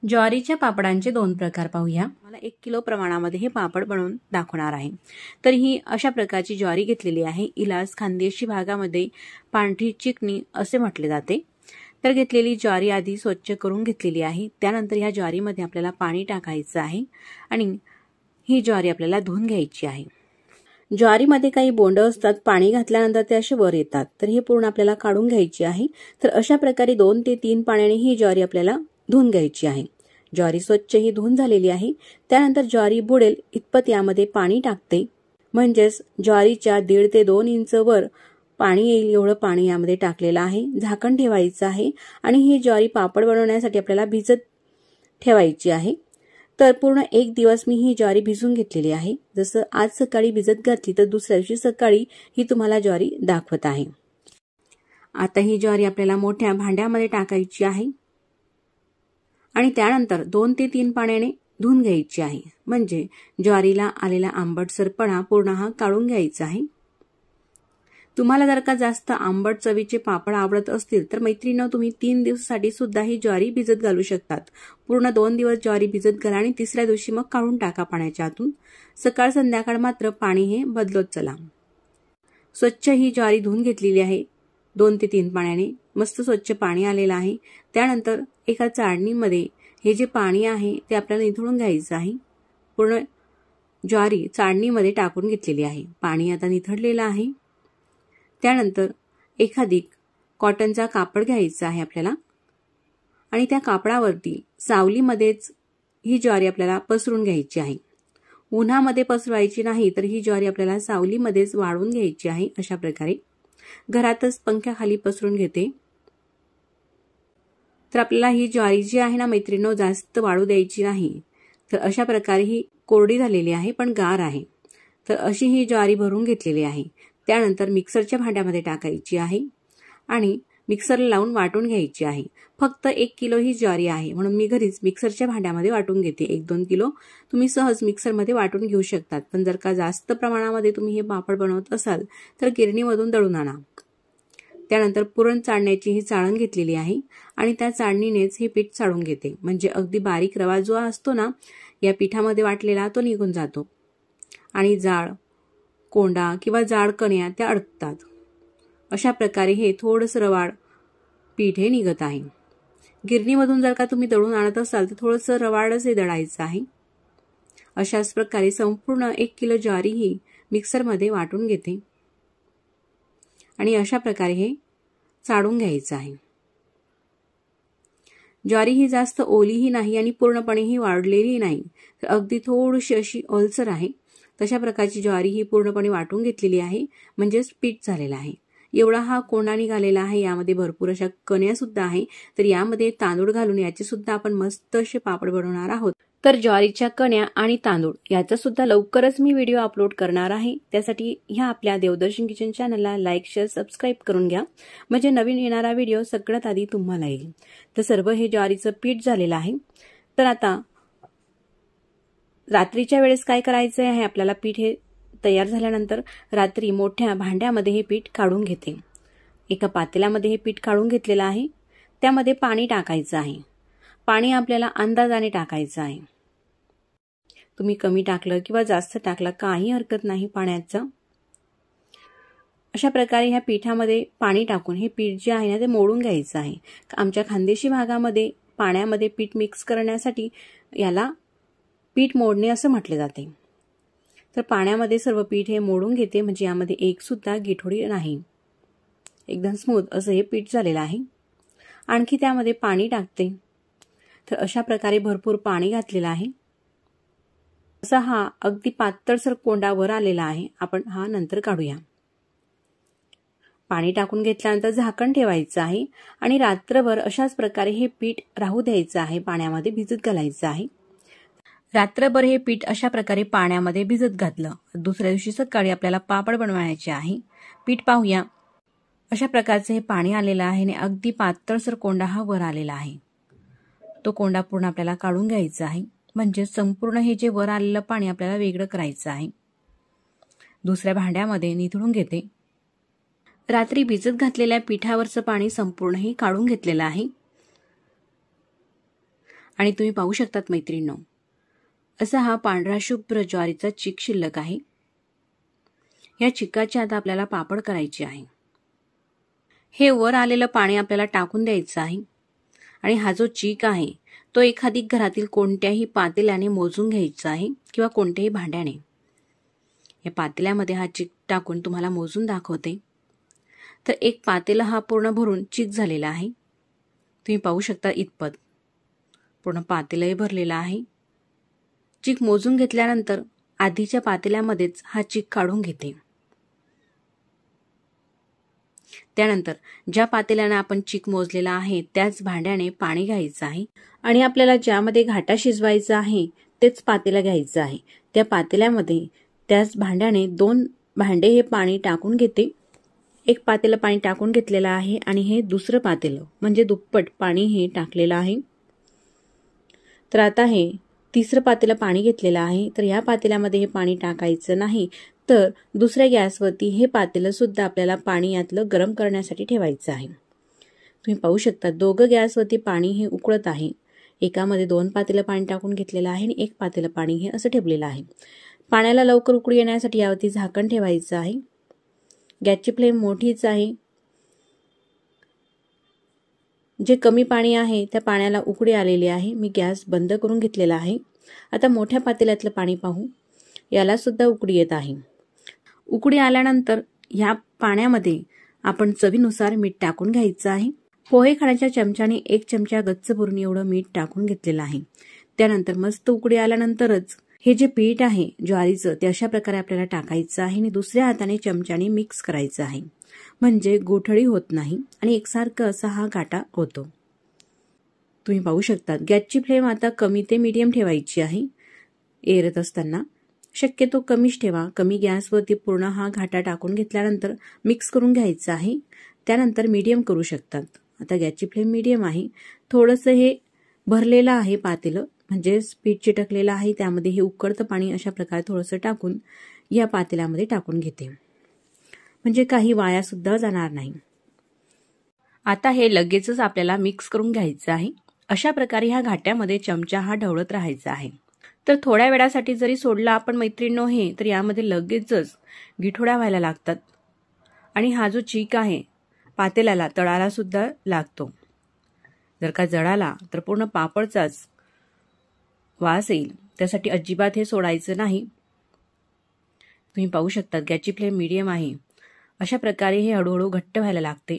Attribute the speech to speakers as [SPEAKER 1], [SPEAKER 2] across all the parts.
[SPEAKER 1] ज्वारीच्या पापडांचे 2 प्रकार पाहूया। मला 1 किलो प्रमाणामध्ये हे पापड बनवून दाखवणार आहे। तर ही अशा प्रकारची ज्वारी घेतलेली आहे। इलास खानदेशी भागामध्ये पांढरी चिकनी असे म्हटले जाते। तर घेतलेली ज्वारी आधी स्वच्छ करून घेतलेली आहे। त्यानंतर ह्या ज्वारीमध्ये आपल्याला पाणी टाकायचं आहे आणि ही ज्वारी आपल्याला धुवून घ्यायची आहे। ज्वारीमध्ये काही बोंड असतात, पाणी घातल्यानंतर ते असे वर येतात, तर हे पूर्ण आपल्याला काढून घ्यायची आहे। तर अशा प्रकारे 2 ते 3 पाण्याने ही ज्वारी आपल्याला धुवून घ्यायची आहे। ज्वारी स्वच्छ ही धुवून झालेली आहे। त्यानंतर ज्वारी बुडेल इतपत यामध्ये पाणी टाकते, म्हणजेच ज्वारीच्या 1.5 ते 2 इंच वर पाणी येईल एवढं पाणी यामध्ये टाकलेलं आहे। झाकण ठेवायचं आहे आणि ही ज्वारी पापड बनवण्यासाठी आपल्याला भिजत ठेवायची आहे। तर पूर्ण 1 दिवस मी ही ज्वारी भिजून घेतलेली आहे। जसं आज सकाळी भिजत घातली तर दुसऱ्या दिवशी सकाळी ही तुम्हाला ज्वारी दाखवत आहे। आता ही ज्वारी आपल्याला मोठ्या भांड्यामध्ये टाकायची आहे आणि त्यानंतर 2 ते 3 पाण्याने धुवून घ्यायची आहे, म्हणजे ज्वारीला आलेला आंबटसरपणा पूर्ण हा काढून घ्यायचा आहे। तुम्हाला जर का जास्त आंबट चवीचे पापड आवडत असतील तर मैत्रिणींनो, तुम्ही 3 दिवसासाठी सुद्धा ही ज्वारी भिजत घालू शकतात। पूर्ण 2 दिवस ज्वारी भिजत घाला आणि तिसऱ्या दिवशी मग काढून टाका पाण्याच्या आतून। सकाळ संध्याकाळ मात्र पाणी हे बदलत चला। स्वच्छ ही ज्वारी धुवून घेतलेली आहे 2 ते 3 पाण्याने। मस्त स्वच्छ पाणी आलेलं आहे। त्यानंतर एका चाळणीमध्ये हे जे पाणी आहे ते आपल्याला निथळून घ्यायचं आहे। पूर्ण ज्वारी चाळणीमध्ये टाकून घेतलेली आहे। पाणी आता निथळलेलं आहे। त्यानंतर एखादी कॉटनचा कापड घ्यायचा आहे आपल्याला आणि त्या कापडावरती सावलीमध्येच ही ज्वारी आपल्याला पसरून घ्यायची आहे। उन्हामध्ये पसरवायची नाही, तर ही ज्वारी आपल्याला सावलीमध्येच वाळवून घ्यायची आहे। अशा प्रकारे घरातच पंख्याखाली पसरून घेते। तर आपल्याला ही ज्वारी जी आहे ना मैत्रिणींनो, जास्त वाळू द्यायची नाही। तर अशा प्रकारे ही कोरडी झालेली आहे पण गार आहे। तर अशी ही ज्वारी भरून घेतलेली आहे। त्यानंतर मिक्सरच्या भांड्यामध्ये टाकायची आहे आणि मिक्सरला लावून वाटून घ्यायची आहे। फक्त 1 किलो ही ज्वारी आहे म्हणून मी घरीच मिक्सरच्या भांड्यामध्ये वाटून घेते। 1-2 किलो तुम्ही सहज मिक्सरमध्ये वाटून घेऊ शकतात, पण जर का जास्त प्रमाणामध्ये तुम्ही हे पापड बनवत असाल तर गिरणीमधून दळून आणा। त्यानंतर पुरण चाळण्याची ही चाळण घेतलेली आहे आणि त्या चाळणीनेच हे पीठ चाळून घेते, म्हणजे अगदी बारीक रवा जो असतो ना या पिठामध्ये वाटलेला तो निघून जातो आणि जाळ कोंडा किंवा जाड कण्या त्या अडकतात। अशा प्रकारे हे थोडंसं रवाळ पीठ हे निघत आहे। गिरणीमधून जर का तुम्ही दळून आणत असाल तर थोडंसं रवाळच हे दळायचं आहे। अशाच प्रकारे संपूर्ण 1 किलो ज्वारी ही मिक्सरमध्ये वाटून घेते आणि अशा प्रकारे हे चाळून घ्यायचं आहे। ज्वारी ही जास्त ओलीही नाही आणि पूर्णपणे वाळलेली नाही, तर अगदी थोडीशी अशी ओलसर आहे। तशा प्रकारची ज्वारी ही पूर्णपणे वाटून घेतलेली आहे, म्हणजेच पीठ झालेला आहे। एवढा हा कोंडा निघालेला आहे। यामध्ये भरपूर अशा कण्या सुद्धा आहे। तर यामध्ये तांदूळ घालून याचे सुद्धा आपण मस्त असे पापड बनवणार आहोत। तर ज्वारीच्या कण्या आणि तांदूळ याचा सुद्धा लवकरच मी व्हिडिओ अपलोड करणार आहे। त्यासाठी ह्या आपल्या देवदर्शन किचन चॅनलला लाईक, शेअर, सबस्क्राईब करून घ्या, म्हणजे नवीन येणारा व्हिडिओ सगळ्यात आधी तुम्हाला येईल। तर सर्व हे ज्वारीचं पीठ झालेलं आहे। तर आता रात्रीच्या वेळेस काय करायचं आहे, आपल्याला पीठ हे तयार झाल्यानंतर रात्री मोठ्या भांड्यामध्ये हे पीठ काढून घेते। एका पातेल्यामध्ये हे पीठ काढून घेतलेलं आहे। त्यामध्ये पाणी टाकायचं आहे। पाणी आपल्याला अंदाजाने टाकायचं आहे। तुम्ही कमी टाकलं किंवा जास्त टाकलं काही हरकत नाही पाण्याचं। अशा प्रकारे ह्या पिठामध्ये पाणी टाकून हे पीठ जे आहे ना ते मोडून घ्यायचं आहे। आमच्या खानदेशी भागामध्ये पाण्यामध्ये पीठ मिक्स करण्यासाठी याला पीठ मोडणे असं म्हटले जाते। तर पाण्यामध्ये सर्व पीठ हे मोडून घेते, म्हणजे यामध्ये एक सुद्धा गिठोडी नाही। एकदम स्मूथ असं हे पीठ झालेलं आहे। आणखी त्यामध्ये पाणी टाकते। तर अशा प्रकारे भरपूर पाणी घातलेलं आहे। असा हा अगदी पातळसर कोंडा वर आलेला आहे। आपण हा नंतर काढूया। पाणी टाकून घेतल्यानंतर झाकण ठेवायचं आहे आणि रात्रभर अशाच प्रकारे हे पीठ राहू द्यायचं आहे। पाण्यामध्ये भिजत घालायचं आहे। रात्रभर हे पीठ अशा प्रकारे पाण्यामध्ये भिजत घातलं, दुसऱ्या दिवशी सकाळी आपल्याला पापड बनवायचे आहे। पीठ पाहूया। अशा प्रकारचे हे पाणी आलेलं आहे आणि अगदी पातळसर कोंडा हा वर आलेला आहे। तो कोंडा पूर्ण आपल्याला काढून घ्यायचा आहे, म्हणजे संपूर्ण हे जे वर आलेलं पाणी आपल्याला वेगळं करायचं आहे। दुसऱ्या भांड्यामध्ये निथळून घेते। रात्री भिजत घातलेल्या पिठावरचं पाणी संपूर्ण हे काढून घेतलेलं आहे आणि तुम्ही पाहू शकतात मैत्रिणींनो, असा हा पांढरा शुभ्र ज्वारीचा चीक शिल्लक आहे. या चिकाचे आता आपल्याला पापड करायचे आहे. हे वर आलेलं पाणी आपल्याला टाकून द्यायचं आहे आणि हा जो चीक आहे तो एखादी घरातील कोणत्याही पातेल्याने मोजून घ्यायचा आहे किंवा कोणत्याही भांड्याने. या पातेल्यामध्ये हा चीक टाकून तुम्हाला मोजून दाखवते. तर एक पातेला हा पूर्ण भरून चीक झालेला आहे. तुम्ही पाहू शकता इतपत पूर्ण पातेलंही भरलेला आहे. चीक मोजून घेतल्यानंतर आधीच्या पातेल्यामध्येच हा चीक काढून घेते. त्यानंतर ज्या पातेल्याने आपण चीक मोजलेला आहे त्याच भांड्याने पाणी घ्यायचं आहे आणि आपल्याला ज्यामध्ये घाटा शिजवायचा आहे तेच पातेलं घ्यायचं आहे. त्या पातेल्यामध्ये त्याच भांड्याने 2 भांडे हे पाणी टाकून घेते. एक पातेलं पाणी टाकून घेतलेलं आहे आणि हे दुसरं पातेलं म्हणजे दुप्पट पाणी हे टाकलेलं आहे. तर आता हे तिसरं पातेलं पाणी घेतलेलं आहे. तर या पातेल्यामध्ये हे पाणी टाकायचं नाही, तर दुसऱ्या गॅसवरती हे पातेलं सुद्धा आपल्याला पाणी यातलं गरम करण्यासाठी ठेवायचं आहे. तुम्ही पाहू शकता दोघं गॅसवरती पाणी हे उकळत आहे. एकामध्ये 2 पातेलं पाणी टाकून घेतलेलं आहे आणि एक पातेलं पाणी हे असं ठेवलेलं आहे. पाण्याला लवकर उकळी येण्यासाठी यावरती झाकण ठेवायचं आहे. गॅसची फ्लेम मोठीच आहे. जे कमी पाणी आहे त्या पाण्याला उकळी आलेली आहे. मी गॅस बंद करून घेतलेला आहे. आता मोठ्या पातेल्यातलं पाणी पाहू. याला सुद्धा उकळी येत आहे. उकळी आल्यानंतर ह्या पाण्यामध्ये आपण चवीनुसार मीठ टाकून घ्यायचं आहे. पोहे खाण्याच्या चमच्याने 1 चमचा गच्च भरून एवढं मीठ टाकून घेतलेलं आहे. त्यानंतर मस्त उकळी आल्यानंतरच हे जे पीठ आहे ज्वारीचं ते अशा प्रकारे आपल्याला टाकायचं आहे आणि दुसऱ्या हाताने चमच्याने मिक्स करायचं आहे. म्हणजे गोठळी होत नाही आणि एकसारखं असा हा गाठा होतो. तुम्ही पाहू शकता गॅसची फ्लेम आता कमी ते मीडियम ठेवायची आहे. एरत असताना शक्यतो कमीच ठेवा. कमी गॅसवरती पूर्ण हा घाटा टाकून घेतल्यानंतर मिक्स करून घ्यायचं आहे. त्यानंतर मीडियम करू शकतात. आता गॅसची फ्लेम मीडियम आहे. थोडंसं हे भरलेलं आहे पातेलं म्हणजे पीठ चिटकलेलं आहे. त्यामध्ये हे उकळतं पाणी अशा प्रकारे थोडंसं टाकून या पातेल्यामध्ये टाकून घेते. म्हणजे काही वाया सुद्धा जाणार नाही. आता हे लगेचच आपल्याला मिक्स करून घ्यायचं आहे. अशा प्रकारे ह्या घाट्यामध्ये चमचा हा ढवळत राहायचा आहे. तर थोड्या वेळासाठी जरी सोडला आपण मैत्रिणींनो हे तर यामध्ये लगेचच गिठोड्या व्हायला लागतात आणि हा जो चीक आहे पातेल्याला तळाला सुद्धा लागतो. जर का जळाला तर पूर्ण पापडचाच वास येईल. त्यासाठी अजिबात हे सोडायचं नाही. तुम्ही पाहू शकता गॅसची फ्लेम मीडियम आहे. अशा प्रकारे हे हळूहळू घट्ट व्हायला लागते.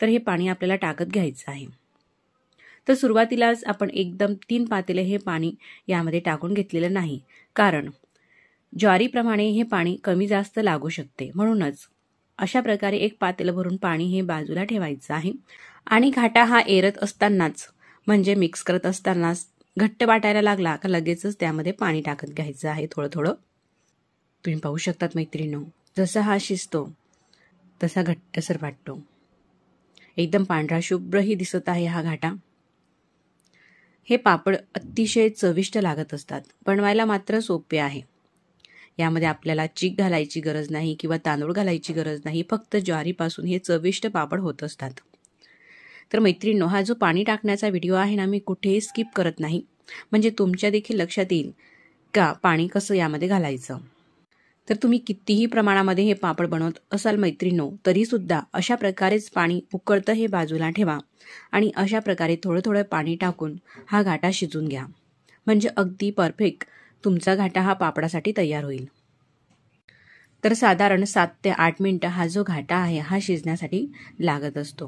[SPEAKER 1] तर हे पाणी आपल्याला टाकत घ्यायचं आहे. तर सुरुवातीलाच आपण एकदम 3 पातेले हे पाणी यामध्ये टाकून घेतलेलं नाही, कारण ज्वारीप्रमाणे हे पाणी कमी जास्त लागू शकते. म्हणूनच अशा प्रकारे 1 पातेलं भरून पाणी हे बाजूला ठेवायचं आहे आणि घाटा हा एरत असतानाच म्हणजे मिक्स करत असतानाच घट्ट वाटायला लागला का लगेचच त्यामध्ये पाणी टाकत घ्यायचं आहे थोडं थोडं. तुम्ही पाहू शकतात मैत्रिणींनो, जसा हा शिजतो तसा घट्टसर वाटतो. एकदम पांढरा शुभ्रही दिसत आहे हा घाटा. हे पापड अतिशय चविष्ट लागत असतात. बनवायला मात्र सोपे आहे. यामध्ये आपल्याला चीक घालायची गरज नाही किंवा तांदूळ घालायची गरज नाही. फक्त ज्वारीपासून हे चविष्ट पापड होत असतात. तर मैत्रिणींनो, हा जो पाणी टाकण्याचा व्हिडिओ आहे ना मी कुठेही स्किप करत नाही. म्हणजे तुमच्या देखील लक्षात येईल का पाणी कसं यामध्ये घालायचं. तर तुम्ही कितीही प्रमाणामध्ये हे पापड बनवत असाल मैत्रिणींनो तरी सुद्धा अशा प्रकारेच पाणी उकळतं हे बाजूला ठेवा आणि अशा प्रकारे थोडं थोडं पाणी टाकून हा घाटा शिजून घ्या. म्हणजे अगदी परफेक्ट तुमचा घाटा हा पापडासाठी तयार होईल. तर साधारण 7 ते 8 मिनिटं हा जो घाटा आहे हा शिजण्यासाठी लागत असतो.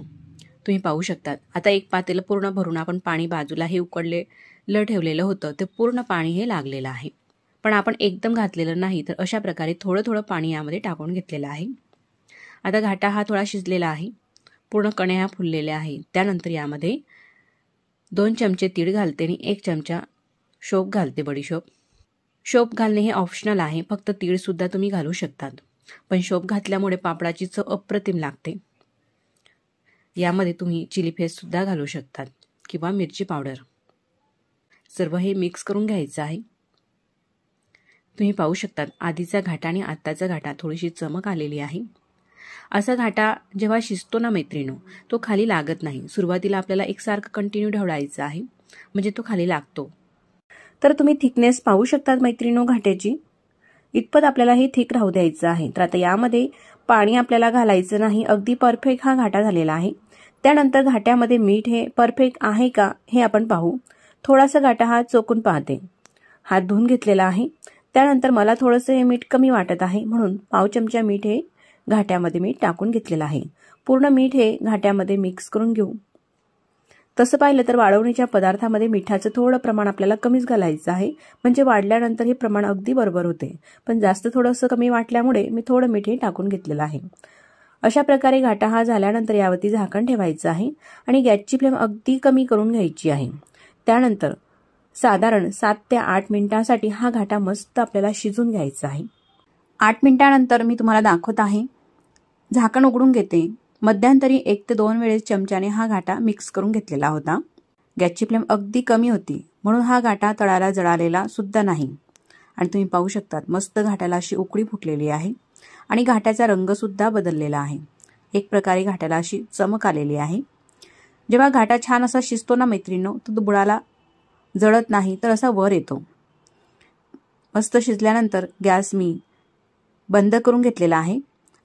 [SPEAKER 1] तुम्ही पाहू शकतात. आता 1 पातेलं पूर्ण भरून आपण पाणी बाजूला हे उकळलेलं ठेवलेलं होतं ते पूर्ण पाणी हे लागलेलं आहे. पण आपण एकदम घातलेलं नाही, तर अशा प्रकारे थोडं थोडं पाणी यामध्ये टाकून घेतलेलं आहे. आता घाटा हा थोडा शिजलेला आहे. पूर्ण कण्या ह्या फुललेल्या आहे. त्यानंतर यामध्ये 2 चमचे तीळ घालते आणि 1 चमचा शोप घालते, बडीशोप. शोप घालणे हे ऑप्शनल आहे. फक्त तीळ सुद्धा तुम्ही घालू शकतात. पण शोप घातल्यामुळे पापडाची चव अप्रतिम लागते. यामध्ये तुम्ही चिली फ्लेक्स सुद्धा घालू शकतात किंवा मिरची पावडर. सर्व हे मिक्स करून घ्यायचं आहे. तुम्ही पाहू शकतात आधीचा घाटा आणि आत्ताचा घाटा थोडीशी चमक आलेली आहे. असा घाटा जेव्हा शिजतो ना मैत्रिणींनो तो खाली लागत नाही. सुरुवातीला आपल्याला एकसारखं कंटिन्यू ढवळायचं आहे. म्हणजे तो खाली लागतो। तर तुम्ही थिकनेस पाहू शकतात मैत्रिणींनो घाट्याची, इतपत आपल्याला हे थिक राहू द्यायचं आहे। तर आता यामध्ये पाणी आपल्याला घालायचं नाही, अगदी परफेक्ट हा घाटा झालेला आहे। त्यानंतर घाट्यामध्ये मीठ हे परफेक्ट आहे का हे आपण पाहू। थोडासा घाटा हा चोकून पाहते, हात धुवून घेतलेला आहे। त्यानंतर मला थोडंसं हे मीठ कमी वाटत आहे, म्हणून पाव चमचा मीठ हे घाट्यामध्ये मी टाकून घेतलेलं आहे। पूर्ण मीठ हे घाट्यामध्ये मिक्स करून घेऊ। तसं पाहिलं तर वाळवणीच्या पदार्थामध्ये मिठाचं थोडं प्रमाण आपल्याला कमीच घालायचं आहे, म्हणजे वाढल्यानंतर हे प्रमाण अगदी बरोबर होते। पण जास्त थोडंसं कमी वाटल्यामुळे मी थोडं मीठ हे टाकून घेतलेलं आहे। अशा प्रकारे घाटा हा झाल्यानंतर यावरती झाकण ठेवायचं आहे आणि गॅसची फ्लेम अगदी कमी करून घ्यायची आहे। त्यानंतर साधारण 7 ते 8 मिनिटांसाठी हा घाटा मस्त आपल्याला शिजून घ्यायचा आहे। 8 मिनिटांनंतर मी तुम्हाला दाखवत आहे। झाकण उघडून घेते। मध्यंतरी 1 ते 2 वेळेस चमच्याने हा घाटा मिक्स करून घेतलेला होता। गॅसची फ्लेम अगदी कमी होती, म्हणून हा घाटा तळाला जळालेला सुद्धा नाही। आणि तुम्ही पाहू शकतात मस्त घाट्याला अशी उकळी फुटलेली आहे आणि घाट्याचा रंग सुद्धा बदललेला आहे। एक प्रकारे घाट्याला अशी चमक आलेली आहे। जेव्हा घाटा छान असा शिजतो ना मैत्रिणींनो, तो बुडाला जळत नाही, तर असा वर येतो। मस्त शिजल्यानंतर गॅस मी बंद करून घेतलेला आहे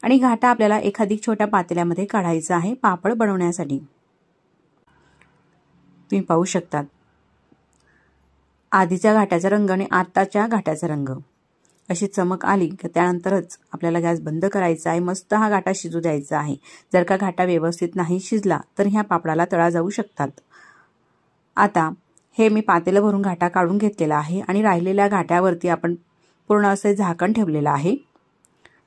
[SPEAKER 1] आणि घाटा आपल्याला एखादी छोट्या पातेल्यामध्ये काढायचा आहे पापड बनवण्यासाठी। तुम्ही पाहू शकतात आधीच्या घाट्याचा रंग आणि आताच्या घाट्याचा रंग अशी चमक आली की त्यानंतरच आपल्याला गॅस बंद करायचा आहे। मस्त हा घाटा शिजू द्यायचा आहे। जर का घाटा व्यवस्थित नाही शिजला तर ह्या पापडाला तळा जाऊ शकतात। आता हे मी पातेलं भरून घाटा काढून घेतलेला आहे आणि राहिलेल्या घाट्यावरती आपण पूर्ण असे झाकण ठेवलेलं आहे।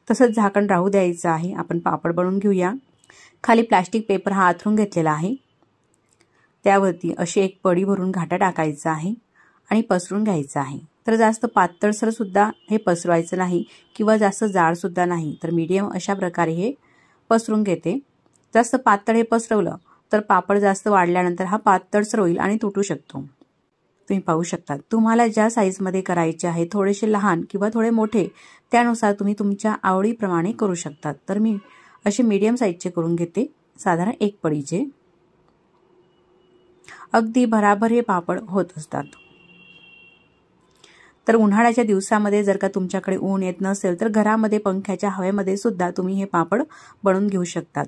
[SPEAKER 1] तसंच झाकण राहू द्यायचं आहे। आपण पापड बनवून घेऊया। खाली प्लास्टिक पेपर हा आथरून घेतलेला आहे, त्यावरती अशी एक पडी भरून घाटा टाकायचा आहे आणि पसरून घ्यायचा आहे। तर जास्त पातळसर सुद्धा हे पसरवायचं नाही किंवा जास्त जाड सुद्धा नाही, तर मीडियम अशा प्रकारे हे पसरून घेते। जास्त पातळ हे पसरवलं तर पापड जास्त वाढल्यानंतर हा पातळसर होईल आणि तुटू शकतो। तुम्ही पाहू शकता तुम्हाला ज्या साईजमध्ये करायचे आहे, थोडेसे लहान किंवा थोडे मोठे, त्यानुसार तुम्ही तुमच्या आवडीप्रमाणे करू शकतात। तर मी असे मीडियम साईजचे करून घेते, साधारण 1 पडीचे। अगदी भराभर हे पापड होत असतात। तर उन्हाळ्याच्या दिवसामध्ये जर का तुमच्याकडे ऊन येत नसेल तर घरामध्ये पंख्याच्या हवेमध्ये सुद्धा तुम्ही हे पापड बनवून घेऊ शकतात।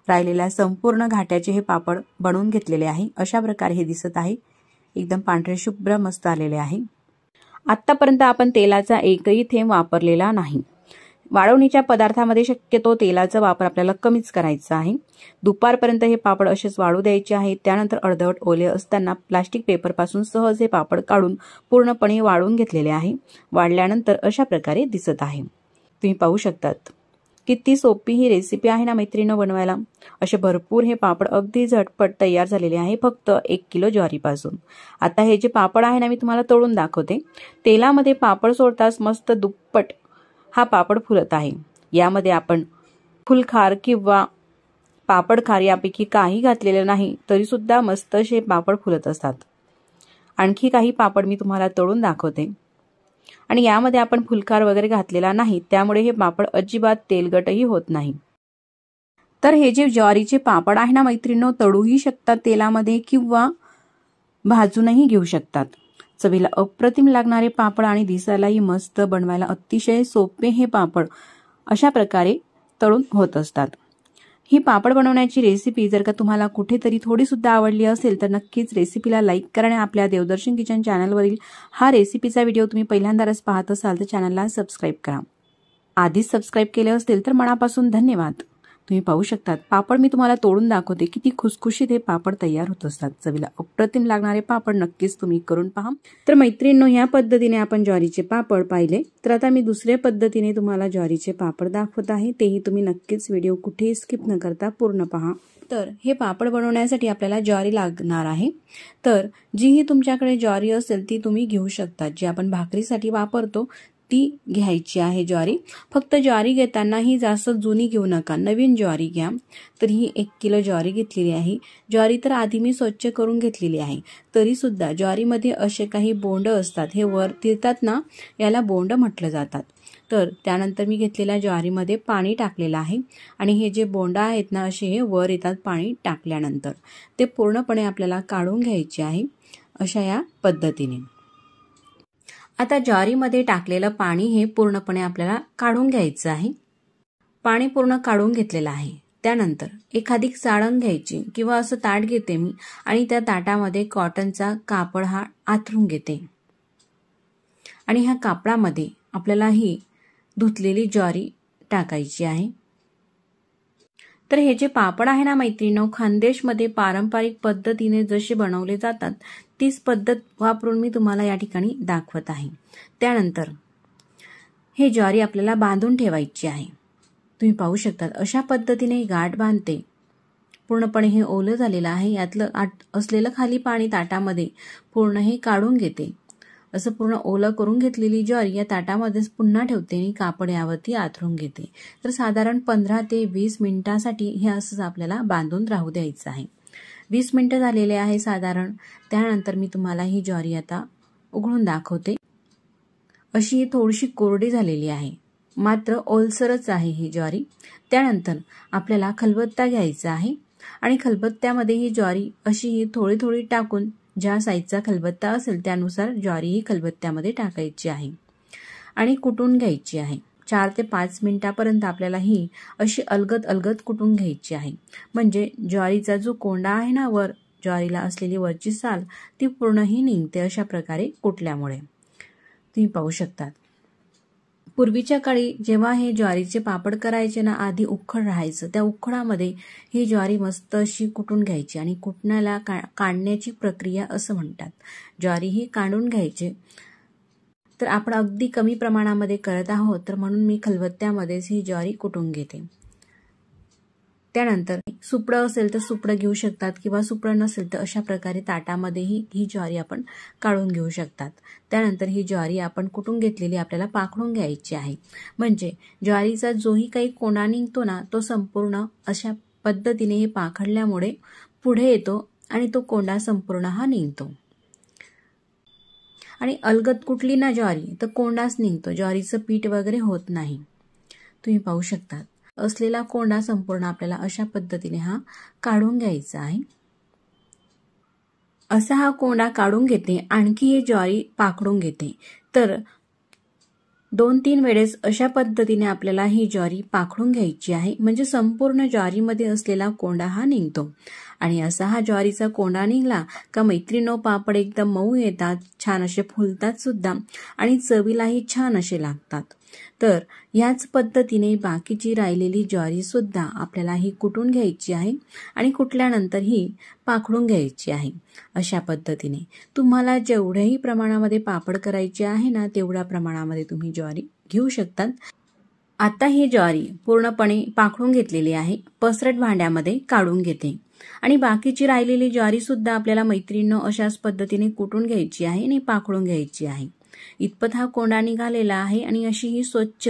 [SPEAKER 1] राहिलेल्या संपूर्ण घाट्याचे हे पापड बनवून घेतलेले आहे। अशा प्रकारे हे दिसत आहे, एकदम पांढरे शुभ्र मस्त आलेले आहे। आतापर्यंत आपण तेलाचा एकही थेंब वापरलेला नाही। वाळवणीच्या पदार्थामध्ये शक्यतो तेलाचा वापर आपल्याला कमीच करायचा आहे। दुपारपर्यंत हे पापड असेच वाळू द्यायचे आहेत। त्यानंतर अर्धवट ओले असताना प्लास्टिक पेपरपासून सहज हे पापड काढून पूर्णपणे वाळून घेतलेले आहे। वाळल्यानंतर अशा प्रकारे दिसत आहे। तुम्ही पाहू शकतात किती सोपी ही रेसिपी आहे ना मैत्रिणींनो बनवायला। असे भरपूर हे पापड अगदी झटपट तयार झालेले आहे, फक्त 1 किलो ज्वारीपासून। आता हे जे पापड आहे ना मी तुम्हाला तळून दाखवते। तेलामध्ये पापड सोडताच मस्त दुप्पट हा पापड फुलत आहे। यामध्ये आपण फुलखार किंवा पापडखार यापैकी काही घातलेले नाही, तरी सुद्धा मस्त असे पापड फुलत असतात। आणखी काही पापड मी तुम्हाला तळून दाखवते आणि यामध्ये आपण फुलखार वगैरे घातलेला नाही, त्यामुळे हे पापड अजिबात तेलगटही होत नाही। तर हे जे ज्वारीचे पापड आहे ना मैत्रिणींनो, तळूही शकतात तेलामध्ये किंवा भाजूनही घेऊ शकतात। चवीला अप्रतिम लागणारे पापड आणि दिसायलाही मस्त, बनवायला अतिशय सोपे हे पापड अशा प्रकारे तळून होत असतात। ही पापड बनवण्याची रेसिपी जर का तुम्हाला कुठेतरी थोडी सुद्धा आवडली असेल तर नक्कीच रेसिपीला लाईक करा आणि आपल्या देवदर्शन किचन चॅनलवरील हा रेसिपीचा व्हिडिओ तुम्ही पहिल्यांदाच पाहत असाल तर चॅनलला सबस्क्राईब करा। आधीच सबस्क्राईब केले असतील तर मनापासून धन्यवाद। तुम्ही पाहू शकतात पापड मी तुम्हाला तोडून दाखवते, किती खुसखुशीत हे पापड तयार होत असतात। चवीला अप्रतिम लागणारे पापड नक्कीच तुम्ही करून पहा। तर मैत्रिणींनो, ह्या पद्धतीने आपण ज्वारीचे पापड पाहिले, तर आता मी दुसऱ्या पद्धतीने तुम्हाला ज्वारीचे पापड दाखवत आहे। तेही तुम्ही नक्कीच व्हिडिओ कुठेही स्किप न करता पूर्ण पहा। तर हे पापड बनवण्यासाठी आपल्याला ज्वारी लागणार आहे। तर जीही तुमच्याकडे ज्वारी असेल ती तुम्ही घेऊ शकता। जी आपण भाकरीसाठी वापरतो ती घ्यायची आहे ज्वारी। फक्त ज्वारी घेताना ही जास्त जुनी घेऊ नका, नवीन ज्वारी घ्या। तर ही 1 किलो ज्वारी घेतलेली आहे। ज्वारी तर आधी मी स्वच्छ करून घेतलेली आहे, तरी सुद्धा ज्वारीमध्ये असे काही बोंड असतात, हे वर तिरतात ना, याला बोंड म्हटलं जातात। तर त्यानंतर मी घेतलेल्या ज्वारीमध्ये पाणी टाकलेलं आहे आणि हे जे बोंड आहेत ना, असे हे वर येतात पाणी टाकल्यानंतर। ते पूर्णपणे आपल्याला काढून घ्यायचे आहे। अशा या पद्धतीने. आता ज्वारीमध्ये टाकलेलं पाणी हे पूर्णपणे आपल्याला काढून घ्यायचं आहे. पाणी पूर्ण काढून घेतलेलं आहे. त्यानंतर एखादी चाळण घ्यायची किंवा असं ताट घेते मी आणि त्या ताटामध्ये कॉटनचा कापड हा आथरून घेते आणि ह्या कापडामध्ये आपल्याला ही धुतलेली ज्वारी टाकायची आहे. तर हे जे पापड आहे ना मैत्रिणींनो, खानदेशमध्ये पारंपरिक पद्धतीने जसे बनवले जातात तीच पद्धत वापरून मी तुम्हाला या ठिकाणी दाखवत आहे. त्यानंतर हे ज्वारी आपल्याला बांधून ठेवायची आहे. तुम्ही पाहू शकता अशा पद्धतीने गाठ बांधते. पूर्णपणे हे ओलं झालेलं आहे. यातलं असलेलं खाली पाणी ताटामध्ये पूर्ण हे काढून घेते. असं पूर्ण ओलं करून घेतलेली ज्वारी या ताटामध्येच पुन्हा ठेवते आणि कापड यावरती आथरून घेते. तर साधारण 15 ते 20 मिनिटांसाठी हे असंच आपल्याला बांधून राहू द्यायचं आहे. 20 मिनिटं झालेले आहे साधारण. त्यानंतर मी तुम्हाला ही ज्वारी आता उघडून दाखवते. अशी ही थोडीशी कोरडी झालेली आहे, मात्र ओलसरच आहे ही ज्वारी. त्यानंतर आपल्याला खलबत्ता घ्यायचा आहे आणि खलबत्त्यामध्ये ही ज्वारी अशी ही थोडी थोडी टाकून ज्या साईजचा खलबत्ता असेल त्यानुसार ज्वारी ही खलबत्त्यामध्ये टाकायची आहे आणि कुटून घ्यायची आहे. 4 ते 5 मिनिटापर्यंत आपल्याला ही अशी अलगद अलगद कुटून घ्यायची आहे. म्हणजे ज्वारीचा जो कोंडा आहे ना, वर ज्वारीला असलेली वरची साल ती पूर्ण ही निघते अशा प्रकारे कुटल्यामुळे. तुम्ही पाहू शकता. पूर्वीच्या काळी जेव्हा हे ज्वारीचे पापड करायचे ना, आधी उखळ राहायचं. त्या उखळामध्ये ही ज्वारी मस्त अशी कुटून घ्यायची आणि कुटण्याला काढण्याची प्रक्रिया असं म्हणतात. ज्वारी ही काढून घ्यायची. तर आपण अगदी कमी प्रमाणामध्ये करत आहोत, तर म्हणून मी खलबत्त्यामध्येच ही ज्वारी कुटून घेते. त्यानंतर सुपडं असेल तर सुपडं घेऊ शकतात किंवा सुपडं नसेल तर अशा प्रकारे ताटामध्येही ही ज्वारी आपण काढून घेऊ शकतात. त्यानंतर ही ज्वारी आपण कुटून घेतलेली आपल्याला पाखडून घ्यायची आहे. म्हणजे ज्वारीचा जोही काही कोंडा निघतो ना, तो संपूर्ण अशा पद्धतीने हे पाखडल्यामुळे पुढे येतो आणि तो कोंडा संपूर्ण हा निघतो. आणि अलगद कुटली ना ज्वारी तर कोंडाच निघतो, ज्वारीचं पीठ वगैरे होत नाही. तुम्ही पाहू शकता असलेला कोंडा संपूर्ण आपल्याला अशा पद्धतीने हा काढून घ्यायचा आहे. असा हा कोंडा काढून घेते. आणखी हे ज्वारी पाखडून घेते. तर 2-3 वेळेस अशा पद्धतीने आपल्याला ही ज्वारी पाखडून घ्यायची आहे. म्हणजे संपूर्ण ज्वारीमध्ये असलेला कोंडा हा निघतो. आणि असा हा ज्वारीचा कोंडा निघला का मैत्रिणो, पापड एकदम मऊ येतात, छान असे फुलतात सुद्धा आणि चवीलाही छान असे लागतात. तर याच पद्धतीने बाकीची राहिलेली ज्वारी सुद्धा आपल्याला ही कुटून घ्यायची आहे आणि कुटल्यानंतर ही पाखडून घ्यायची आहे. अशा पद्धतीने तुम्हाला जेवढ्याही प्रमाणामध्ये पापड करायचे आहे ना, तेवढ्या प्रमाणामध्ये तुम्ही ज्वारी घेऊ शकतात. आता ही ज्वारी पूर्णपणे पाखडून घेतलेली आहे. पसरट भांड्यामध्ये काढून घेते आणि बाकीची राहिलेली ज्वारी सुद्धा आपल्याला मैत्रिणींनो अशाच पद्धतीने कुटून घ्यायची आहे आणि पाखडून घ्यायची आहे. इतपत हा कोंडा निघालेला आहे आणि अशी ही स्वच्छ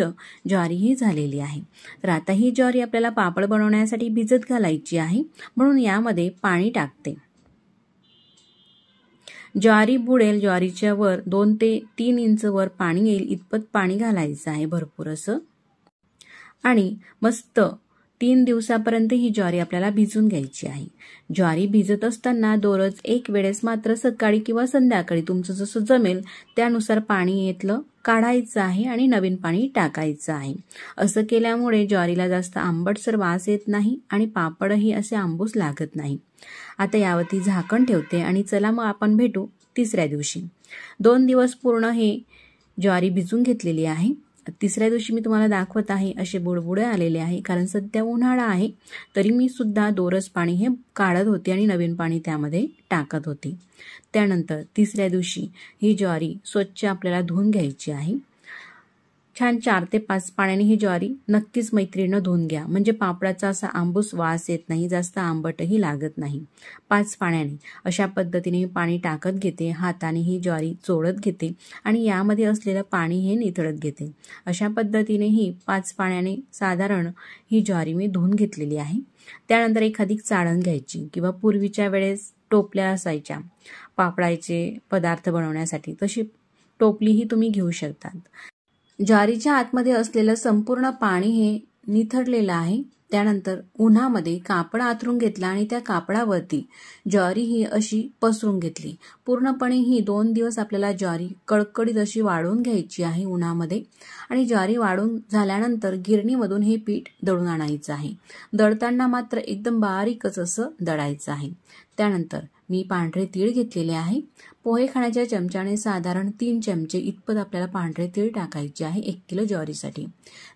[SPEAKER 1] ज्वारी ही झालेली आहे. तर आता ही ज्वारी आपल्याला पापड बनवण्यासाठी भिजत घालायची आहे. म्हणून यामध्ये पाणी टाकते. ज्वारी बुडेल, ज्वारीच्या वर 2 ते 3 इंच वर पाणी येईल इतपत पाणी घालायचं आहे, भरपूर असं. आणि मस्त 3 दिवसापर्यंत ही ज्वारी आपल्याला भिजून घ्यायची आहे. ज्वारी भिजत असताना दररोज एक वेळेस मात्र सकाळी किंवा संध्याकाळी तुमचं जसं जमेल त्यानुसार पाणी येतलं काढायचं आहे आणि नवीन पाणी टाकायचं आहे. असं केल्यामुळे ज्वारीला जास्त आंबटसर वास येत नाही आणि पापडही असे आंबूस लागत नाही. आता यावरती झाकण ठेवते आणि चला मग आपण भेटू 3ऱ्या दिवशी. 2 दिवस पूर्ण हे ज्वारी भिजून घेतलेली आहे. 3ऱ्या दिवशी मी तुम्हाला दाखवत आहे असे बुडबुडे आलेले आहे, कारण सध्या उन्हाळा आहे. तरी मी सुद्धा दोरच पाणी हे काढत होते आणि नवीन पाणी त्यामध्ये टाकत होते. त्यानंतर 3ऱ्या दिवशी ही ज्वारी स्वच्छ आपल्याला धुवून घ्यायची आहे. छान 4 ते 5 पाण्याने ही ज्वारी नक्कीच मैत्रिणीनं धुवून घ्या. म्हणजे पापडाचा असा आंबूस वास येत नाही, जास्त आंबटही लागत नाही. 5 पाण्याने अशा पद्धतीने मी पाणी टाकत घेते. हाताने ही ज्वारी चोळत घेते आणि यामध्ये असलेलं पाणी हे निथळत घेते. अशा पद्धतीने ही 5 पाण्याने साधारण ही ज्वारी मी धुवून घेतलेली आहे. त्यानंतर एखादी चाळण घ्यायची किंवा पूर्वीच्या वेळेस टोपल्या असायच्या पापडाचे पदार्थ बनवण्यासाठी, तशी टोपलीही तुम्ही घेऊ शकतात. ज्वारीच्या आतमध्ये असलेलं संपूर्ण पाणी हे निथळलेलं आहे. त्यानंतर उन्हामध्ये कापड आथरून घेतला आणि त्या कापडावरती ज्वारी ही अशी पसरून घेतली। पूर्णपणे ही 2 दिवस आपल्याला ज्वारी कडकडीत अशी वाळवून घ्यायची आहे उन्हामध्ये। आणि ज्वारी वाळून झाल्यानंतर गिरणीमधून हे पीठ दळून आणायचं आहे। दळताना मात्र एकदम बारीकच असं दळायचं आहे। त्यानंतर मी पांढरे तीळ घेतलेले आहे। पोहे खाण्याच्या चमच्याने साधारण 3 चमचे इतपत आपल्याला पांढरे तीळ टाकायचे आहे 1 किलो ज्वारीसाठी।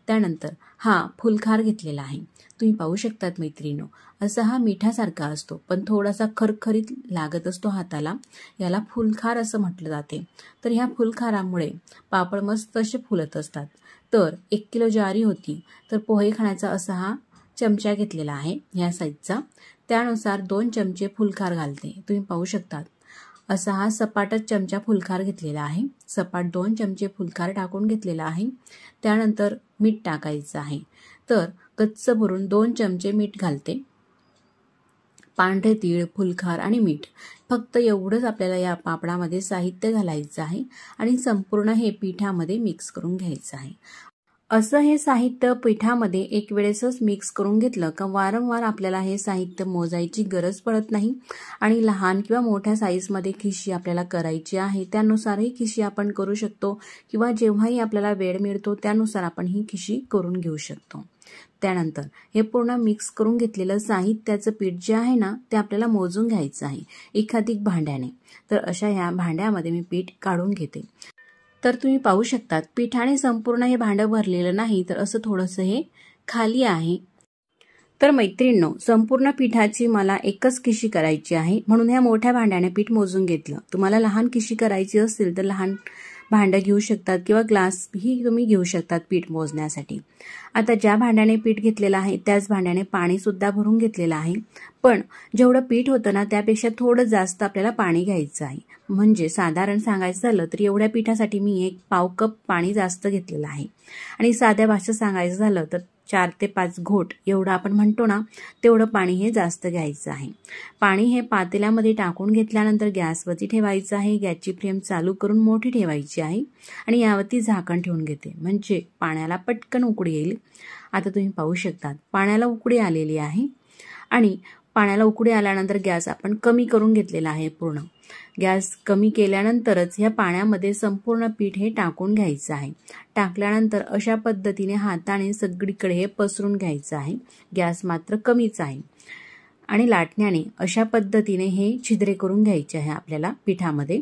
[SPEAKER 1] त्यानंतर हा फुलखार घेतलेला आहे। तुम्ही पाहू शकतात मैत्रिणींनो, असा हा मिठासारखा असतो पण थोडासा खरखरीत लागत असतो हाताला, याला फुलखार असं म्हटलं जाते। तर ह्या फुलखारामुळे पापड मस्त असे फुलत असतात। तर 1 किलो ज्वारी होती, तर पोहे खाण्याचा असा हा चमचा घेतलेला आहे ह्या साईजचा। त्यानुसार 2 चमचे फुलखार घालते। तुम्ही पाहू शकतात असा हा सपाटच चमचा फुलखार घेतलेला आहे। सपाट 2 चमचे फुलखार टाकून घेतलेला आहे। त्यानंतर मीठ टाकायचं आहे। तर कच्च भरून 2 चमचे मीठ घालते। पांढरे तीळ, फुलखार आणि मीठ, फक्त एवढंच आपल्याला या पापडामध्ये साहित्य घालायचं आहे आणि संपूर्ण हे पिठामध्ये मिक्स करून घ्यायचं आहे। असं हे साहित्य पिठामध्ये एक वेळेसच मिक्स करून घेतलं का वारंवार आपल्याला हे साहित्य मोजायची गरज पडत नाही। आणि लहान किंवा मोठ्या साईजमध्ये खिशी आपल्याला करायची आहे त्यानुसारही खिशी आपण करू शकतो किंवा जेव्हाही आपल्याला वेळ मिळतो त्यानुसार आपण ही खिशी करून घेऊ शकतो। त्यानंतर हे पूर्ण मिक्स करून घेतलेलं साहित्याचं पीठ जे आहे ना ते आपल्याला मोजून घ्यायचं आहे एकाधिक भांड्याने। तर अशा ह्या भांड्यामध्ये मी पीठ काढून घेते। तर तुम्ही पाहू शकतात पिठाने संपूर्ण हे भांडं भरलेलं नाही, तर असं थोडंसं हे खाली आहे। तर मैत्रिणींनो, संपूर्ण पिठाची मला एकच खिशी करायची आहे म्हणून ह्या मोठ्या भांड्याने पीठ मोजून घेतलं। तुम्हाला लहान खिशी करायची असेल तर लहान भांडं घेऊ शकतात किंवा ग्लास ही तुम्ही घेऊ शकतात पीठ मोजण्यासाठी। आता ज्या भांड्याने पीठ घेतलेलं आहे त्याच भांड्याने पाणी सुद्धा भरून घेतलेलं आहे। पण जेवढं पीठ होतं ना त्यापेक्षा थोडं जास्त आपल्याला पाणी घ्यायचं आहे। म्हणजे साधारण सांगायचं झालं तर एवढ्या पिठासाठी मी 1 पाव कप पाणी जास्त घेतलेलं आहे। आणि साध्या भाषेत सांगायचं झालं तर 4 ते 5 घोट एवढं आपण म्हणतो ना तेवढं पाणी हे जास्त घ्यायचं आहे। पाणी हे पातेल्यामध्ये टाकून घेतल्यानंतर गॅसवरती ठेवायचं आहे। गॅसची फ्लेम चालू करून मोठी ठेवायची आहे आणि यावरती झाकण ठेवून घेते म्हणजे पाण्याला पटकन उकळी येईल। आता तुम्ही पाहू शकतात पाण्याला उकळी आलेली आहे आणि पाण्याला उकळी आल्यानंतर गॅस आपण कमी करून घेतलेला आहे। पूर्ण गॅस कमी केल्यानंतरच ह्या पाण्यामध्ये संपूर्ण पीठ हे टाकून घ्यायचं आहे। टाकल्यानंतर अशा पद्धतीने हाताने सगळीकडे हे पसरून घ्यायचं आहे। गॅस मात्र कमीच आहे आणि लाटण्याने अशा पद्धतीने हे छिद्रे करून घ्यायचे आहे आपल्याला पिठामध्ये।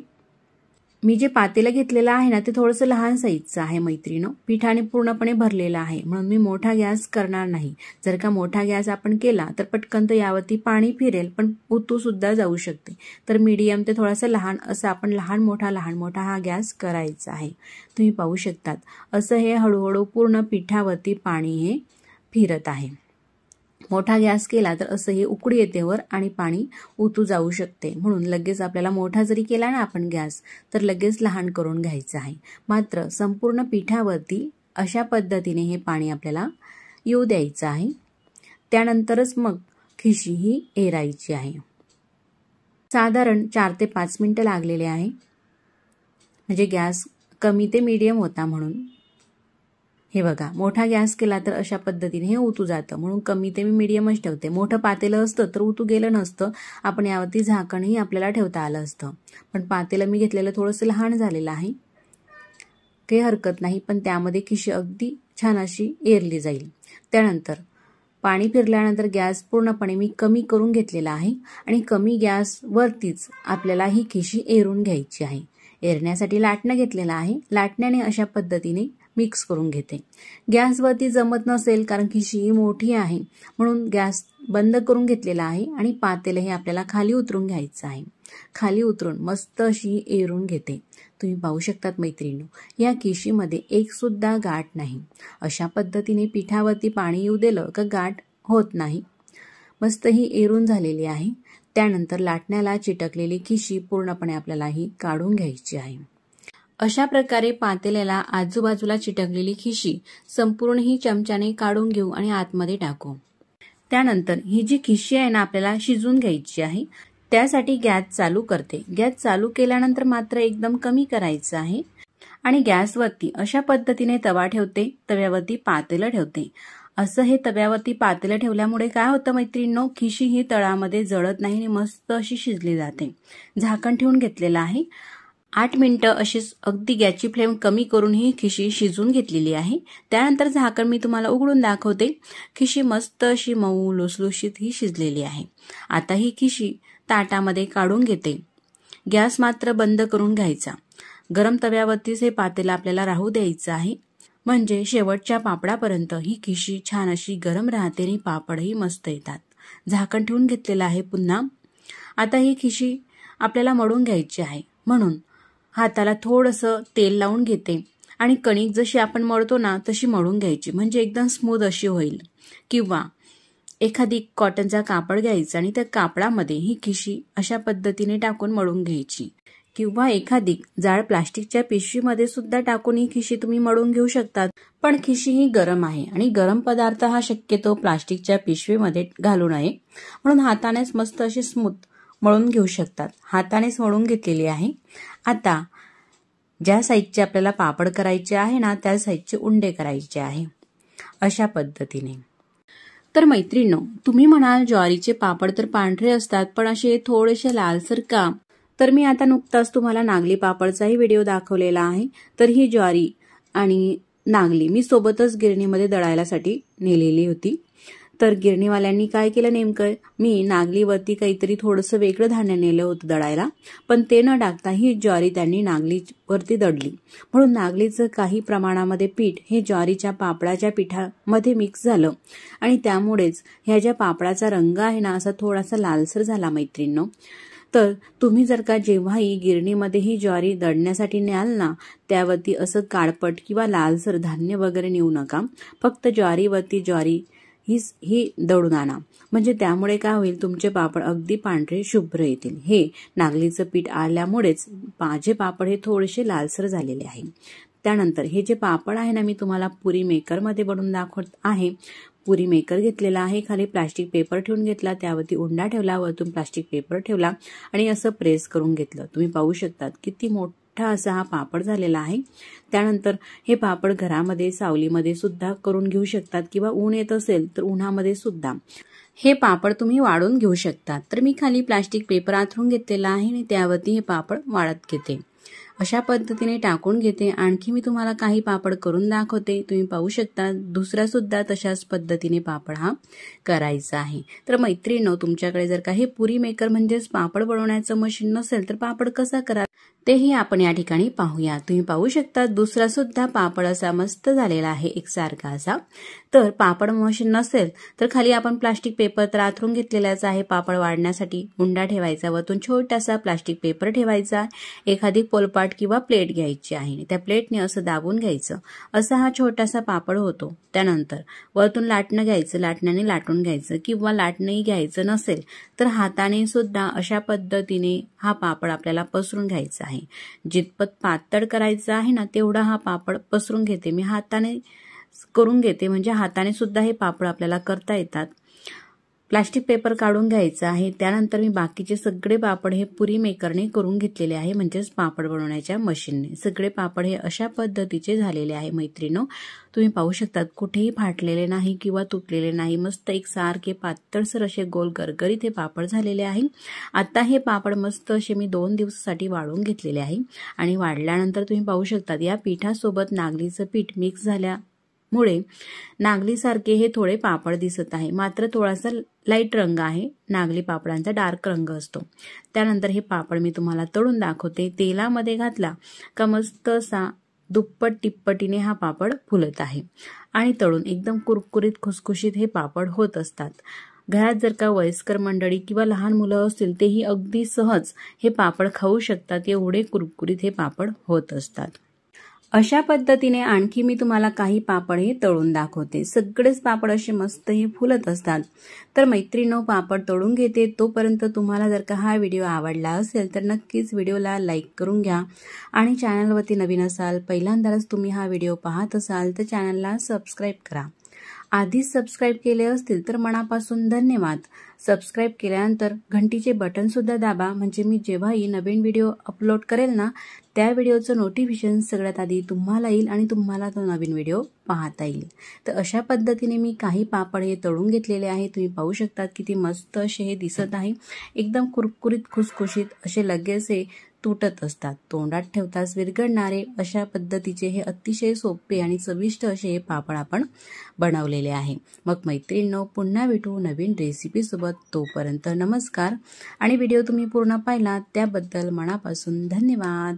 [SPEAKER 1] मी जे पातेलं घेतलेलं आहे ना ते थोडंसं लहान साईजचं आहे मैत्रिणींनो, पिठाने पूर्णपणे भरलेलं आहे म्हणून मी मोठा गॅस करणार नाही। जर का मोठा गॅस आपण केला तर पटकन तर यावरती पाणी फिरेल पण उतू सुद्धा जाऊ शकते। तर मीडियम ते थोडासा लहान असं आपण लहान मोठा हा गॅस करायचा आहे। तुम्ही पाहू शकतात असं हे हळूहळू पूर्ण पिठावरती पाणी हे फिरत आहे। मोठा गॅस केला तर असं हे उकळी येते वर आणि पाणी उतू जाऊ शकते, म्हणून लगेच आपल्याला मोठा जरी केला ना आपण गॅस तर लगेच लहान करून घ्यायचं आहे। मात्र संपूर्ण पिठावरती अशा पद्धतीने हे पाणी आपल्याला येऊ द्यायचं आहे। त्यानंतरच मग खिशी ही एरायची आहे। साधारण 4 ते 5 मिनिटं लागलेले आहे, म्हणजे गॅस कमी ते मीडियम होता म्हणून। हे बघा मोठा गॅस केला तर अशा पद्धतीने हे उतू जातं, म्हणून कमी ते मी मीडियमच ठेवते। मोठं पातेलं असतं तर उतू गेलं नसतं, आपण यावरती झाकणही आपल्याला ठेवता आलं असतं। पण पातेलं मी घेतलेलं थोडंसं लहान झालेलं आहे, काही हरकत नाही, पण त्यामध्ये खिशी अगदी छान अशी एरली जाईल। त्यानंतर पाणी फिरल्यानंतर गॅस पूर्णपणे मी कमी करून घेतलेला आहे आणि कमी गॅसवरतीच आपल्याला ही खिशी एरून घ्यायची आहे। एरण्यासाठी लाटणं घेतलेलं आहे, लाटण्याने अशा पद्धतीने मिक्स करून घेते। गॅसवरती जमत नसेल कारण खिशी ही मोठी आहे म्हणून गॅस बंद करून घेतलेला आहे आणि पातेलं हे आपल्याला खाली उतरून घ्यायचं आहे। खाली उतरून मस्त अशी एरून घेते। तुम्ही पाहू शकतात मैत्रिणींनो, या खिशीमध्ये एक सुद्धा गाठ नाही। अशा पद्धतीने पिठावरती पाणी येऊ दिलं का गाठ होत नाही। मस्त ही एरून झालेली आहे। त्यानंतर लाटण्याला चिटकलेली खिशी पूर्णपणे आपल्याला ही काढून घ्यायची आहे। अशा प्रकारे पातेल्याला आजूबाजूला चिटकलेली खिशी संपूर्ण ही चमच्याने काढून घेऊ आणि आतमध्ये टाकू। त्यानंतर ही जी खिशी आहे ना आपल्याला शिजून घ्यायची आहे, त्यासाठी गॅस चालू करते। गॅस चालू केल्यानंतर मात्र एकदम कमी करायचं आहे आणि गॅसवरती अशा पद्धतीने तवा ठेवते, तव्यावरती पातेलं ठेवते असं हे तव्यावरती पातेलं ठेवल्यामुळे काय होतं मैत्रिणींनो, खिशी ही तळामध्ये जळत नाही आणि मस्त अशी शिजली जाते। झाकण ठेवून घेतलेलं आहे। 8 मिनिटं अशीच अगदी गॅसची फ्लेम कमी करून ही खिशी शिजून घेतलेली आहे। त्यानंतर झाकण मी तुम्हाला उघडून दाखवते। खिशी मस्त अशी मऊ लुसलुशीत ही शिजलेली आहे। आता ही खिशी ताटामध्ये काढून घेते। गॅस मात्र बंद करून घ्यायचा। गरम तव्यावरतीच हे पातेलं आपल्याला राहू द्यायचं आहे, म्हणजे शेवटच्या पापडापर्यंत ही खिशी छान अशी गरम राहते आणि पापडही मस्त येतात। झाकण ठेवून घेतलेलं आहे पुन्हा। आता ही खिशी आपल्याला मळून घ्यायची आहे, म्हणून हाताला थोडंसं तेल लावून घेते आणि कणिक जशी आपण मळतो ना तशी मळून घ्यायची, म्हणजे एकदम स्मूथ अशी होईल। किंवा एखादी कॉटनचा कापड घ्यायचा आणि त्या कापडामध्ये ही खिशी अशा पद्धतीने टाकून मळून घ्यायची, किंवा एखादी जाड प्लास्टिकच्या पिशवीमध्ये सुद्धा टाकून ही खिशी तुम्ही मळून घेऊ शकतात। पण खिशी ही गरम आहे आणि गरम पदार्थ हा शक्यतो प्लास्टिकच्या पिशवीमध्ये घालू नये, म्हणून हातानेच मस्त अशी स्मूथ मळून घेऊ शकतात। हातानेच मळून घेतलेली आहे। आता ज्या साईजचे आपल्याला पापड करायचे आहे ना त्या साईजचे उंडे करायचे आहे, अशा पद्धतीने। तर मैत्रिणींनो, तुम्ही म्हणाल ज्वारीचे पापड तर पांढरे असतात पण असे थोडेसे लालसर का? तर मी आता नुकताच तुम्हाला नागली पापडचाही व्हिडिओ दाखवलेला आहे। तर ही ज्वारी आणि नागली मी सोबतच गिरणीमध्ये दळायलासाठी नेलेली होती। तर गिरणीवाल्यांनी काय केलं नेमकं, मी नागलीवरती काहीतरी थोडंसं वेगळं धान्य नेलं होतं दळायला, पण ते न टाकता ही ज्वारी त्यांनी नागलीवरती दळली, म्हणून नागलीचं काही प्रमाणामध्ये पीठ हे ज्वारीच्या पापडाच्या पिठामध्ये मिक्स झालं आणि त्यामुळेच ह्या ज्या पापडाचा रंग आहे ना असा थोडासा लालसर झाला मैत्रिणींनो। तर तुम्ही जर का जेव्हाही गिरणीमध्ये ही ज्वारी दळण्यासाठी न्याल ना त्यावरती असं काळपट किंवा लालसर धान्य वगैरे नेऊ नका, फक्त ज्वारीवरती ज्वारी ही दळून आणा, म्हणजे त्यामुळे काय होईल तुमचे पापड अगदी पांढरे शुभ्र येतील। हे नागलीचं पीठ आल्यामुळेच माझे पापड हे थोडेसे लालसर झालेले आहे। त्यानंतर हे जे पापड आहे ना मी तुम्हाला पुरी मेकरमध्ये बनवून दाखवत आहे। पुरी मेकर घेतलेला आहे, खाली प्लास्टिक पेपर ठेवून घेतला, त्यावरती उंडा ठेवला, वरतून प्लास्टिक पेपर ठेवला आणि असं प्रेस करून घेतलं। तुम्ही पाहू शकतात किती मोठा असा हा पापड झालेला आहे। त्यानंतर हे पापड घरामध्ये सावलीमध्ये सुद्धा करून घेऊ शकतात, किंवा ऊन येत असेल तर उन्हामध्ये सुद्धा हे पापड तुम्ही वाळून घेऊ शकतात। तर मी खाली प्लास्टिक पेपर आथरून घेतलेला आहे आणि त्यावरती हे पापड वाळत घेते। अशा पद्धतीने टाकून घेते। आणखी मी तुम्हाला काही पापड करून दाखवते, तुम्ही पाहू शकता दुसरा सुद्धा तशाच पद्धतीने पापड हा करायचा आहे। तर मैत्रिणींनो, तुमच्याकडे जर काही पुरी मेकर म्हणजेच पापड बनवण्याचं मशीन नसेल तर पापड कसा करा तेही आपण या ठिकाणी पाहूया। तुम्ही पाहू शकता दुसरा सुद्धा पापड असा मस्त झालेला आहे एकसारखा असा। तर पापड मशीन नसेल तर खाली आपण प्लास्टिक पेपर तर आथरून घेतलेलाच आहे पापड वाढण्यासाठी, उंडा ठेवायचा, वरतून छोटासा प्लास्टिक पेपर ठेवायचा, एखादी पोलपाट किंवा प्लेट घ्यायची आहे, त्या प्लेटने असं दाबून घ्यायचं, असा हा छोटासा पापड होतो। त्यानंतर वरतून लाटणं घ्यायचं, लाटण्याने लाटून घ्यायचं, किंवा लाटणंही घ्यायचं नसेल तर हाताने सुद्धा अशा पद्धतीने हा पापड आपल्याला पसरून घ्यायचा आहे। जितपत पातळ करायचं आहे ना तेवढा हा पापड पसरून घेते मी, हाताने करून घेते, म्हणजे हाताने सुद्धा हे पापड आपल्याला करता येतात। प्लास्टिक पेपर काढून घ्यायचा आहे। त्यानंतर मी बाकीचे सगळे पापड हे पुरी मेकरने करून घेतलेले आहे, म्हणजेच पापड बनवण्याच्या मशीनने। सगळे पापड हे अशा पद्धतीचे झालेले आहे मैत्रिणींनो। तुम्ही पाहू शकतात कुठेही फाटलेले नाही किंवा तुटलेले नाही, मस्त एकसारखे पातळसर असे गोल गरगरीत हे पापड झालेले आहे। आता हे पापड मस्त असे मी 2 दिवसासाठी वाळून घेतलेले आहे आणि वाळल्यानंतर तुम्ही पाहू शकतात या पिठासोबत नागलीचं पीठ मिक्स झाल्यामुळे नागलीसारखे हे थोडे पापड दिसत आहे, मात्र थोडासा लाईट रंग आहे, नागली पापडांचा डार्क रंग असतो। त्यानंतर हे पापड मी तुम्हाला तळून दाखवते। तेलामध्ये घातला का मस्त असा दुप्पट तिप्पटीने हा पापड फुलत आहे आणि तळून एकदम कुरकुरीत खुसखुशीत हे पापड होत असतात। घरात जर का वयस्कर मंडळी किंवा लहान मुलं असतील तेही अगदी सहज हे पापड खाऊ शकतात, एवढे कुरकुरीत हे पापड होत असतात। अशा पद्धतीने आणखी मी तुम्हाला काही पापड हे तळून दाखवते। सगळेच पापड असे मस्त हे फुलत असतात। तर मैत्रिणींनो, पापड तळून घेते तोपर्यंत तुम्हाला जर का हा व्हिडिओ आवडला असेल तर नक्कीच व्हिडिओला लाईक करून घ्या आणि चॅनलवरती नवीन असाल, पहिल्यांदाच तुम्ही हा व्हिडिओ पाहत असाल तर चॅनलला सबस्क्राईब करा आधीच सबस्क्राईब केले असतील तर मनापासून धन्यवाद. सबस्क्राईब केल्यानंतर घंटीचे बटन सुद्धा दाबा, म्हणजे मी जेव्हाही नवीन व्हिडिओ अपलोड करेल ना त्या व्हिडिओचं नोटिफिकेशन सगळ्यात आधी तुम्हाला येईल आणि तुम्हाला तो नवीन व्हिडिओ पाहता येईल. तर अशा पद्धतीने मी काही पापड हे तळून घेतलेले आहे. तुम्ही पाहू शकता किती मस्त असे हे दिसत आहे. एकदम कुरकुरीत खुसखुशीत असे लगेच हे तुटत असतात, तोंडात ठेवताच विरघळणारे अशा पद्धतीचे हे अतिशय सोपे आणि चविष्ट असे हे पापड आपण बनवलेले आहे. मग मैत्रिणींनो, पुन्हा भेटू नवीन रेसिपी सोबत. तोपर्यंत नमस्कार. आणि व्हिडिओ तुम्ही पूर्ण पाहिला त्याबद्दल मनापासून धन्यवाद.